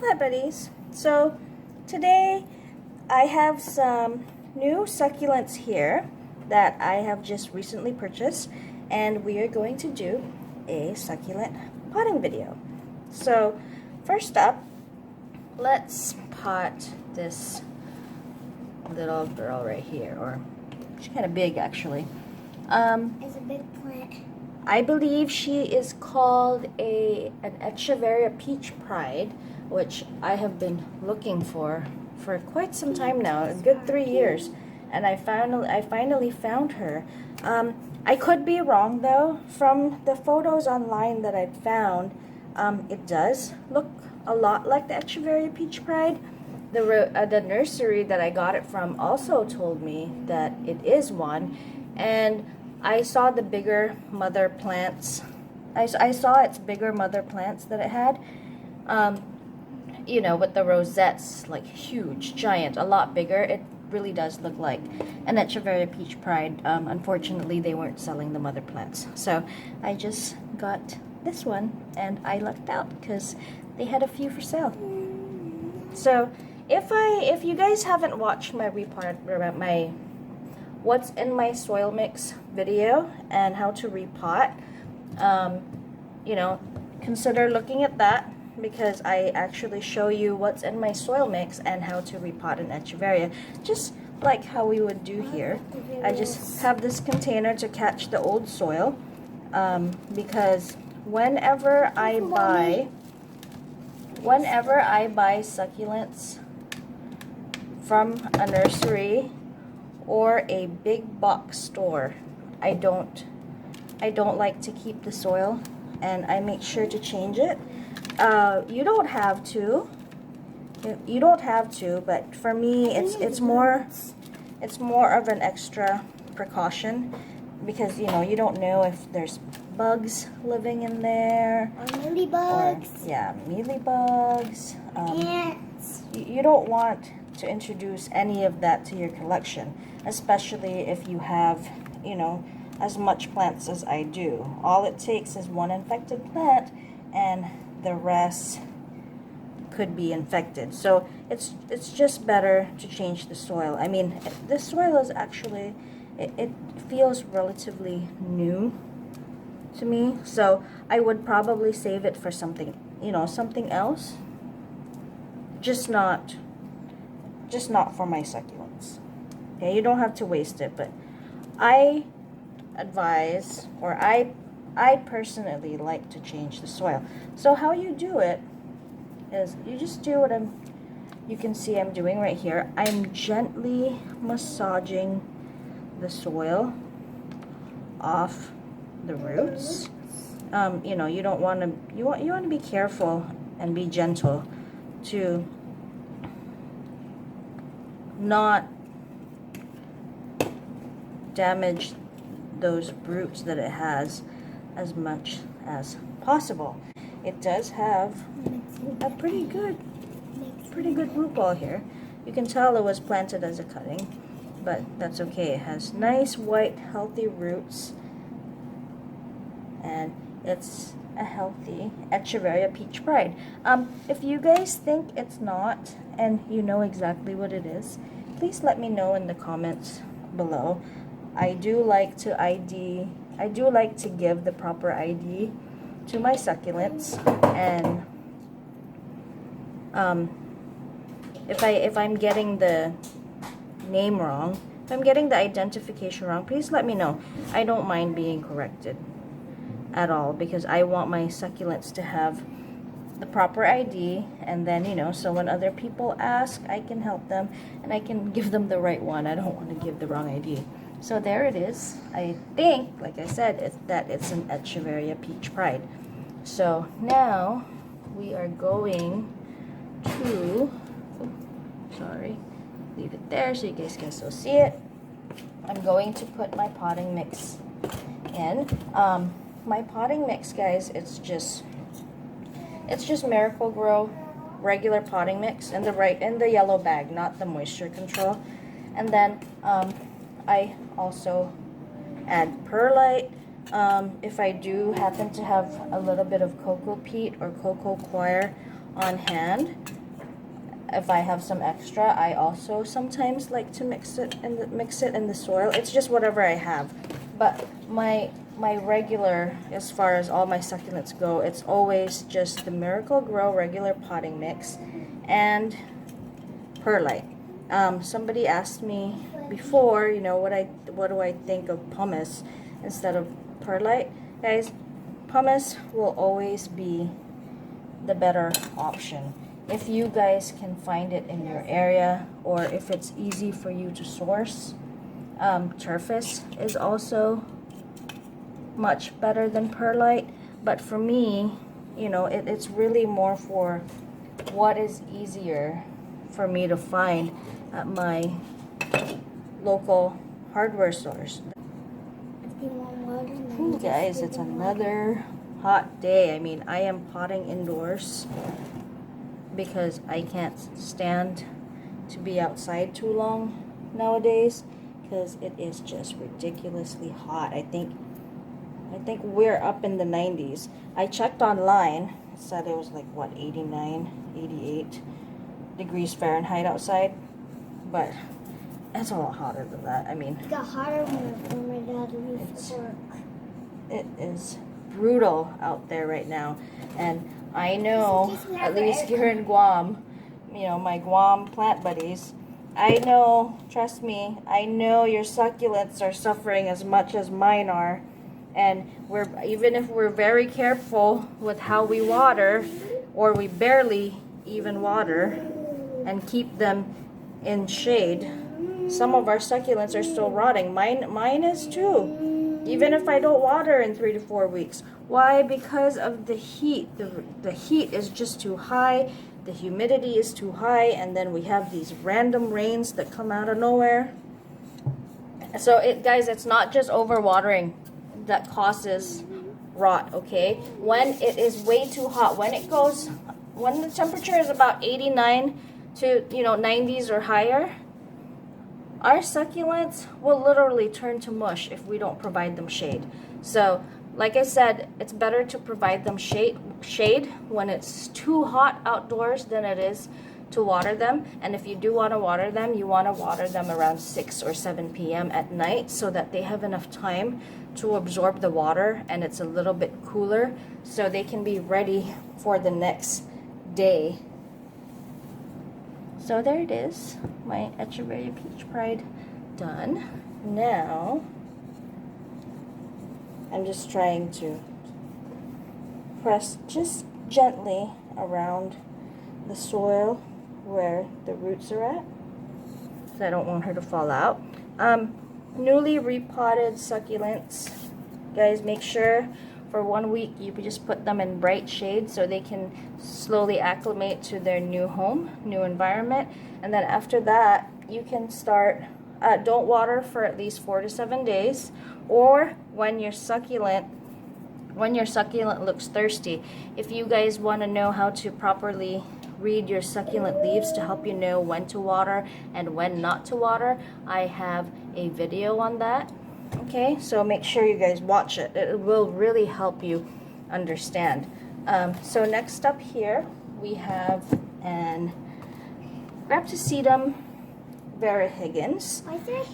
plant buddies. So today I have some new succulents here that I have just recently purchased, and we are going to do a succulent potting video. So first up, let's pot this little girl right here, or she's kind of big actually. It's a big plant. I believe she is called an echeveria peach pride, which I have been looking for quite some time now, a good 3 years, and I finally found her. I could be wrong though. From the photos online that I found, it does look a lot like the echeveria peach pride. The nursery that I got it from also told me that it is one, and I saw the bigger mother plants. I saw its bigger mother plants that it had, you know, with the rosettes, like huge, giant, a lot bigger. It really does look like an echeveria peach pride. Unfortunately, they weren't selling the mother plants, so I just got this one, and I lucked out because they had a few for sale. So if you guys haven't watched my what's in my soil mix video and how to repot, you know, consider looking at that, because I actually show you what's in my soil mix and how to repot an echeveria, just like how we would do here. I just have this container to catch the old soil, because whenever I buy succulents from a nursery or a big box store, I don't like to keep the soil, and I make sure to change it. You don't have to, but for me it's more of an extra precaution, because you know, you don't know if there's bugs living in there, or mealybugs. Mealybugs. Ants. You don't want to introduce any of that to your collection, especially if you have, you know, as much plants as I do. All it takes is one infected plant, and the rest could be infected. So it's just better to change the soil. I mean, this soil is actually, it feels relatively new to me, so I would probably save it for something, you know, something else. Just not for my succulents. Okay, you don't have to waste it, but I advise, or I personally like to change the soil. So how you do it is you just do what you can see I'm doing right here. I'm gently massaging the soil off the roots. You know, you don't want to, you want to be careful and be gentle to not damage those roots that it has as much as possible. It does have a pretty good root ball here. You can tell it was planted as a cutting, but that's okay. It has nice white healthy roots, and it's a healthy echeveria peach pride. If you guys think it's not, and you know exactly what it is, please let me know in the comments below. I do like to give the proper ID to my succulents, and if I'm getting the name wrong, if I'm getting the identification wrong, please let me know. I don't mind being corrected at all, because I want my succulents to have the proper ID, and then, you know, so when other people ask, I can help them and I can give them the right one. I don't want to give the wrong ID. So there it is. I think, like I said, it's an echeveria peach pride. So now we are going to, leave it there so you guys can still see it. I'm going to put my potting mix in. My potting mix, guys, it's just Miracle-Gro regular potting mix in the yellow bag, not the moisture control. And then I also add perlite. If I do happen to have a little bit of cocoa peat or cocoa coir on hand, if I have some extra, I also sometimes like to mix it in the soil. It's just whatever I have. But my regular, as far as all my succulents go, it's always just the Miracle Grow regular potting mix and perlite. Somebody asked me before, you know, what do I think of pumice instead of perlite? Guys, pumice will always be the better option. If you guys can find it in your area, or if it's easy for you to source, turfus is also much better than perlite. But for me, you know, it's really more for what is easier for me to find at my local hardware stores. Ooh, guys, it's another hot day. I mean, I am potting indoors because I can't stand to be outside too long nowadays because it is just ridiculously hot. I think we're up in the 90s. I checked online. It said it was like what, 89, 88 degrees Fahrenheit outside, but it's a lot hotter than that. I mean, It got hotter when my dad leaves work. it is brutal out there right now, and I know, at least here in Guam, you know, my Guam plant buddies, I know, trust me, I know your succulents are suffering as much as mine are, and even if we're very careful with how we water, or we barely even water and keep them in shade, some of our succulents are still rotting. Mine is too, even if I don't water in 3 to 4 weeks. Why? Because of the heat. The heat is just too high, the humidity is too high, and then we have these random rains that come out of nowhere. So guys, it's not just overwatering that causes rot, okay? When it is way too hot, when the temperature is about 89 to, you know, 90s or higher, our succulents will literally turn to mush if we don't provide them shade. So, like I said, it's better to provide them shade when it's too hot outdoors than it is to water them. And if you do want to water them, you want to water them around 6 or 7 p.m. at night so that they have enough time to absorb the water and it's a little bit cooler so they can be ready for the next day. So there it is, my Echeveria Peach Pride done. Now, I'm just trying to press just gently around the soil where the roots are at, because I don't want her to fall out. Newly repotted succulents, guys, make sure for 1 week you just put them in bright shade so they can slowly acclimate to their new home, new environment. And then after that, you can start, don't water for at least 4 to 7 days, or when your succulent looks thirsty. If you guys want to know how to properly read your succulent leaves to help you know when to water and when not to water, I have a video on that. Okay, so make sure you guys watch it. It will really help you understand. So next up here, we have an Graptosedum Higgins.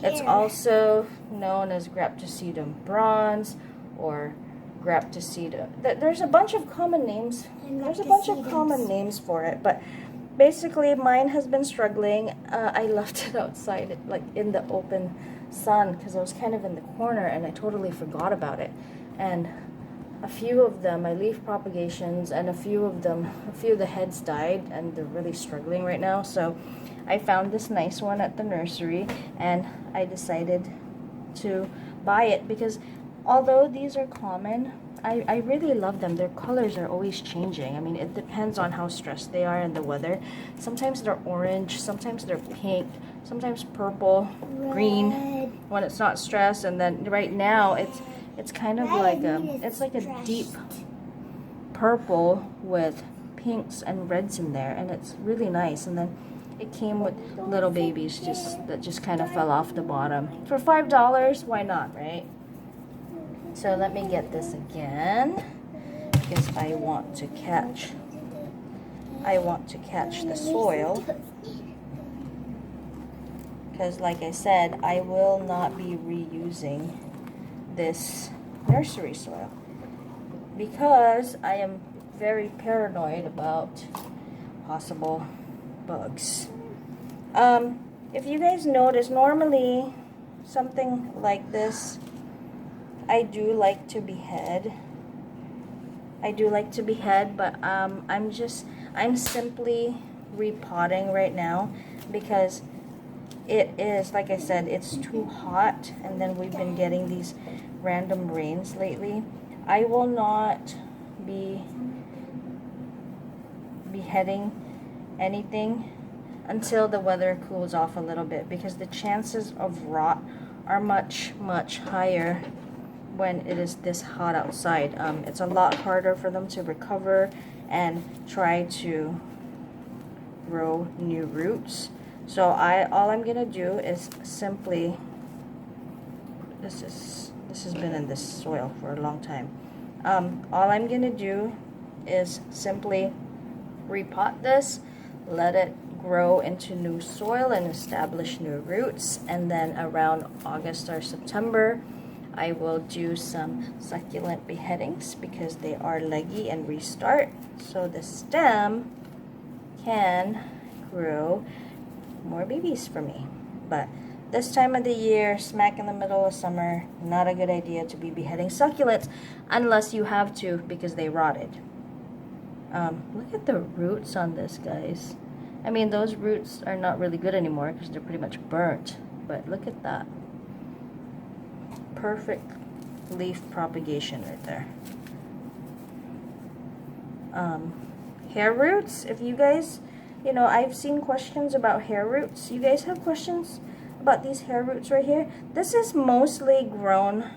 It's also known as Graptosedum Bronze or Graptosedum. There's a bunch of common names. There's a bunch of common names for it, but basically mine has been struggling. I left it outside, like in the open sun, because I was kind of in the corner and I totally forgot about it. And a few of them, my leaf propagations, and a few of the heads died, and they're really struggling right now. So I found this nice one at the nursery, and I decided to buy it because although these are common, I really love them. Their colors are always changing. I mean, it depends on how stressed they are in the weather. Sometimes they're orange, sometimes they're pink, sometimes purple, green when it's not stressed, and then right now it's kind of like it's like a deep purple with pinks and reds in there, and it's really nice. And then it came with little babies that just kind of fell off the bottom. For $5, why not, right? So let me get this again because I want to catch I want to catch the soil. Because like I said, I will not be reusing this nursery soil because I am very paranoid about possible bugs. If you guys notice, normally something like this, I do like to behead. But I'm simply repotting right now because it is, like I said, it's too hot, and then we've been getting these random rains lately. I will not be beheading anything until the weather cools off a little bit, because the chances of rot are much higher when it is this hot outside. It's a lot harder for them to recover and try to grow new roots. So all I'm gonna do is simply, this has been in this soil for a long time. All I'm gonna do is simply repot this, let it grow into new soil and establish new roots, and then around August or September I will do some succulent beheadings because they are leggy and restart, so the stem can grow more babies for me. But this time of the year, smack in the middle of summer, not a good idea to be beheading succulents unless you have to because they rotted. Look at the roots on this, guys. I mean, those roots are not really good anymore because they're pretty much burnt, but look at that. Perfect leaf propagation right there. Hair roots, if you guys, you know, I've seen questions about hair roots. You guys have questions about these hair roots right here? This is mostly grown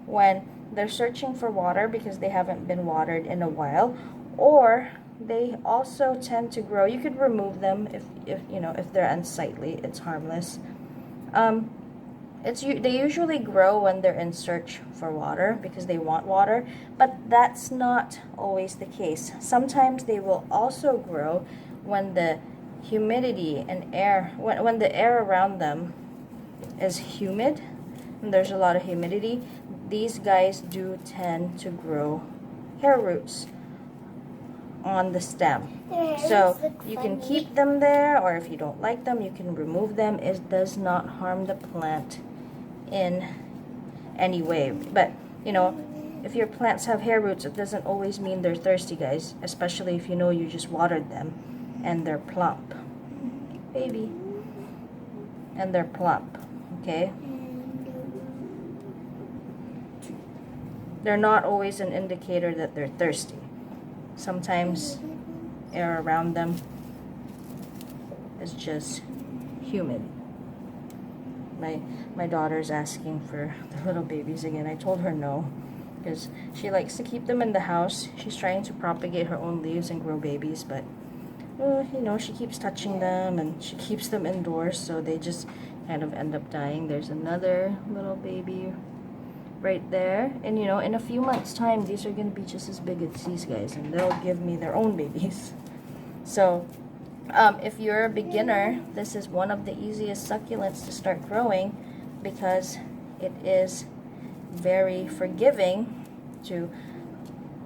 when they're searching for water because they haven't been watered in a while, or they also tend to grow. You could remove them if you know, if they're unsightly. It's harmless. They usually grow when they're in search for water because they want water, but that's not always the case. Sometimes they will also grow when the humidity and air, when the air around them is humid and there's a lot of humidity, these guys do tend to grow hair roots on the stem. So you can keep them there, or if you don't like them, you can remove them. It does not harm the plant in any way. But you know, if your plants have hair roots, it doesn't always mean they're thirsty, guys, especially if you know you just watered them and they're plump, baby, and they're plump. Okay, they're not always an indicator that they're thirsty. Sometimes air around them is just humid. My daughter's asking for the little babies again. I told her no, because she likes to keep them in the house. She's trying to propagate her own leaves and grow babies, but you know, she keeps touching them and she keeps them indoors, so they just kind of end up dying. There's another little baby right there, and you know, in a few months time these are going to be just as big as these guys, and they'll give me their own babies. So if you're a beginner, this is one of the easiest succulents to start growing because it is very forgiving to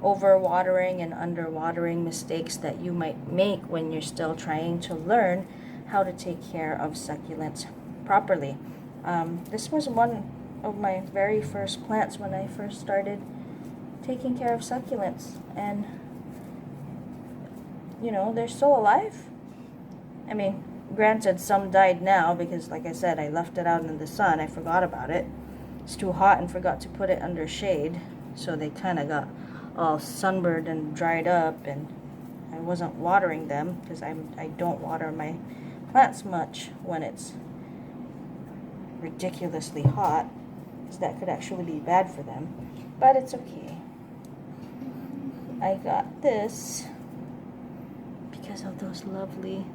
overwatering and underwatering mistakes that you might make when you're still trying to learn how to take care of succulents properly. This was one of my very first plants when I first started taking care of succulents, and you know, they're still alive. I mean, granted, some died now because, like I said, I left it out in the sun. I forgot about it. It's too hot and forgot to put it under shade, so they kind of got all sunburned and dried up, and I wasn't watering them because I don't water my plants much when it's ridiculously hot, because that could actually be bad for them, but it's okay. I got this because of those lovely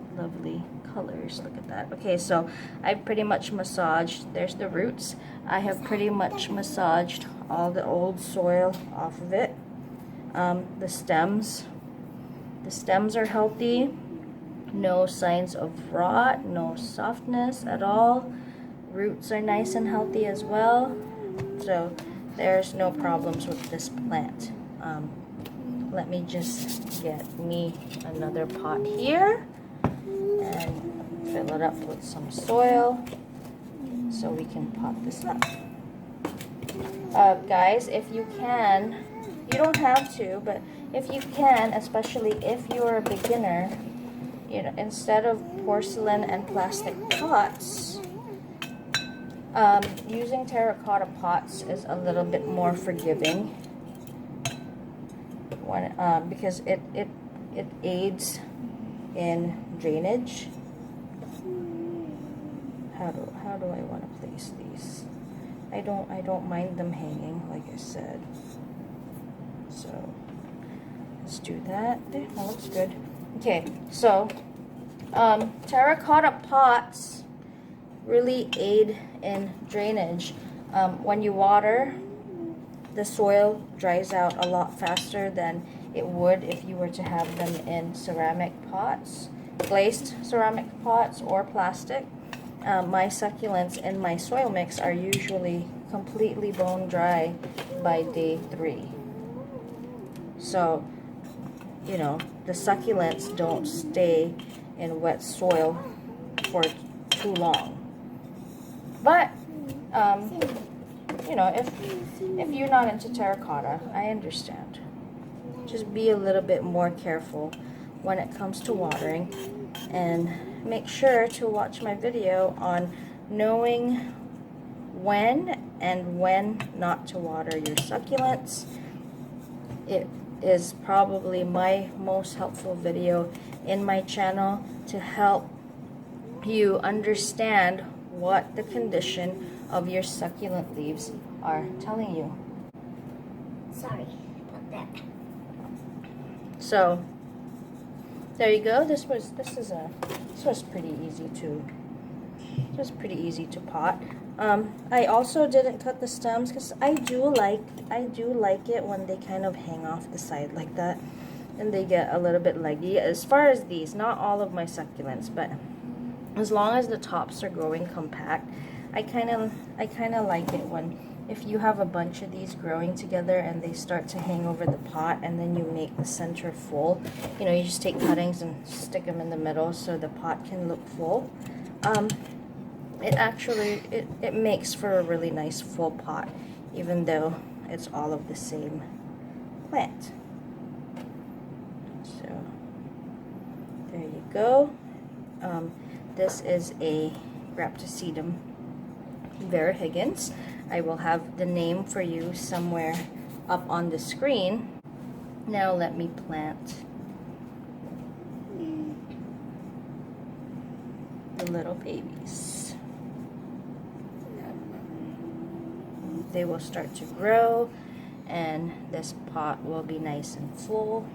colors. Look at that. Okay, so I pretty much massaged, there's the roots. I have pretty much massaged all the old soil off of it. The stems stems are healthy. No signs of rot, no softness at all. Roots are nice and healthy as well. So there's no problems with this plant. Let me just get me another pot here and fill it up with some soil so we can pot this up. Guys, if you can, you don't have to, but if you can, especially if you're a beginner, you know, instead of porcelain and plastic pots, using terracotta pots is a little bit more forgiving because it aids in drainage. How do I want to place these? I don't mind them hanging, like I said. So let's do that. There, that looks good. Okay, so terracotta pots really aid in drainage. When you water, the soil dries out a lot faster than it would if you were to have them in ceramic pots, glazed ceramic pots or plastic. My succulents in my soil mix are usually completely bone dry by day 3. So, you know, the succulents don't stay in wet soil for too long. But, you know, if you're not into terracotta, I understand. Just be a little bit more careful when it comes to watering, and make sure to watch my video on knowing when and when not to water your succulents. It is probably my most helpful video in my channel to help you understand what the condition of your succulent leaves are telling you. Sorry about that. So there you go. This was pretty easy to pot. I also didn't cut the stems because I do like it when they kind of hang off the side like that and they get a little bit leggy. As far as these, not all of my succulents, but as long as the tops are growing compact, I kind of like it when, if you have a bunch of these growing together and they start to hang over the pot and then you make the center full. You know, you just take cuttings and stick them in the middle so the pot can look full. It actually, it makes for a really nice full pot, even though it's all of the same plant. So there you go. This is a Graptosedum Bronze. I will have the name for you somewhere up on the screen. Now let me plant the little babies. They will start to grow and this pot will be nice and full.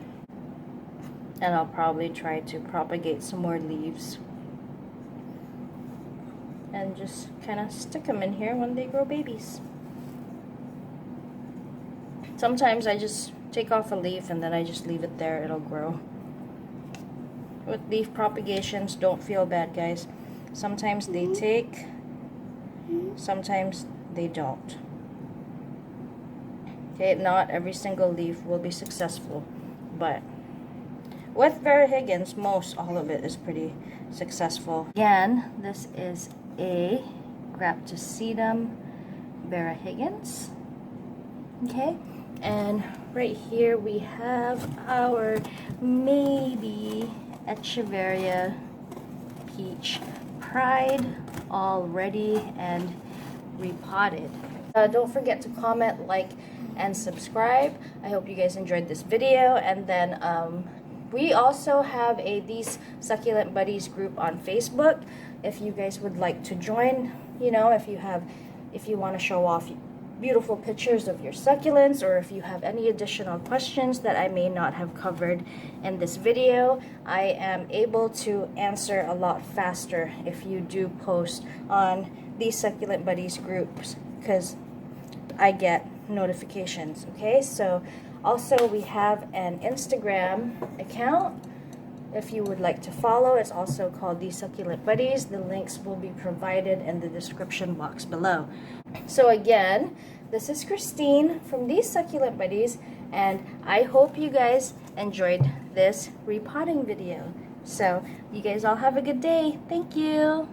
And I'll probably try to propagate some more leaves and just kind of stick them in here when they grow babies. Sometimes I just take off a leaf and then I just leave it there, it'll grow. With leaf propagations, don't feel bad, guys. Sometimes they take, sometimes they don't. Okay, not every single leaf will be successful, but with Higgins, most all of it is pretty successful. Again, this is a Graptosedum Bronze. Okay, and right here we have our maybe echeveria peach pride, all ready and repotted. Don't forget to comment, like, and subscribe. I hope you guys enjoyed this video. And then we also have These Succulent Buddies group on Facebook. If you guys would like to join, you know, if you want to show off beautiful pictures of your succulents, or if you have any additional questions that I may not have covered in this video, I am able to answer a lot faster if you do post on These Succulent Buddies groups, because I get notifications. Okay, so Also, we have an Instagram account if you would like to follow. It's also called The Succulent Buddies. The links will be provided in the description box below. So again, this is Christine from The Succulent Buddies, and I hope you guys enjoyed this repotting video. So you guys all have a good day. Thank you.